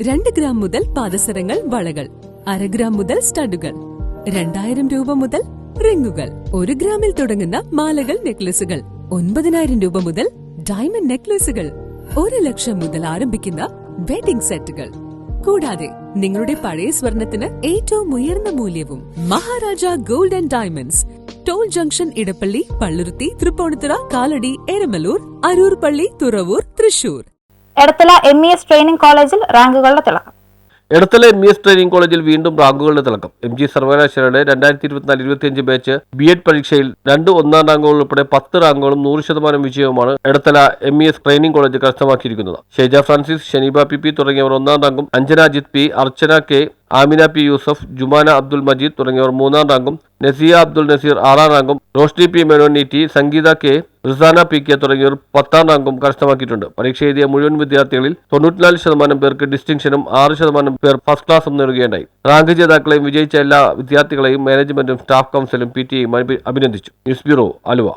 2 gram മുതൽ പാദസരങ്ങൾ, വളകൾ, 1/2 gram മുതൽ സ്റ്റഡുകൾ, 2000 രൂപ മുതൽ റിങ്ങുകൾ, 1 ഗ്രാമിൽ തുടങ്ങുന്ന മാലകൾ, നെക്ലസുകൾ, 9000 രൂപ മുതൽ ഡയമണ്ട് നെക്ലസുകൾ, 1 ലക്ഷം മുതൽ ആരംഭിക്കുന്ന വെഡിംഗ് സെറ്റുകൾ. കൂടാതെ നിങ്ങളുടെ പഴയ സ്വർണത്തിന് ഏറ്റവും ഉയർന്ന മൂല്യവും. Maharaja gold and diamonds, toll junction, Edappally, Palluruthy, Tripunithura, Kalady, Eramalloor, Aroor പള്ളി, തുറവൂർ, തൃശൂർ. എടത്തല MES ട്രെയിനിംഗ് കോളേജിൽ റാങ്കുകളുടെ തിളക്കം. എടത്തല MES ട്രെയിനിംഗ് കോളേജിൽ വീണ്ടും റാങ്കുകളുടെ തിളക്കം. MG സർവകലാശാലയുടെ 2024-25 ബാച്ച് B.Ed പരീക്ഷയിൽ 2 ഒന്നാം റാങ്കുകൾ ഉൾപ്പെടെ 10 റാങ്കുകളും 100% വിജയവുമാണ് എടത്തല MES ട്രെയിനിംഗ് കോളേജ് കരസ്ഥമാക്കിയിരിക്കുന്നത്. ഷെയ്ജ ഫ്രാൻസിസ്, ഷനീബ PP തുടങ്ങിയവർ 1-ാം റാങ്കും, അഞ്ജന അജിത് P, അർച്ചന K, ആമിന P യൂസഫ്, ജുമാന അബ്ദുൽ മജീദ് തുടങ്ങിയവർ 3-ാം റാങ്കും, നസിയ അബ്ദുൽ നസീർ 6-ാം റാങ്കും, റോഷ്നി P മേനോൻ ET, സംഗീത K, റിസാന PK തുടങ്ങിയവർ 10-ാം റാങ്കും കരസ്ഥമാക്കിയിട്ടുണ്ട്. പരീക്ഷ എഴുതിയ മുഴുവൻ വിദ്യാർത്ഥികളിൽ 94% പേർക്ക് ഡിസ്റ്റിങ്ഷനും 6% പേർ ഫസ്റ്റ് ക്ലാസും നേടുകയുണ്ടായി. റാങ്ക് ജേതാക്കളെയും വിജയിച്ച എല്ലാ വിദ്യാർത്ഥികളെയും മാനേജ്മെന്റും സ്റ്റാഫ് കൗൺസിലും PTAയും അഭിനന്ദിച്ചു. News bureau, Aluva.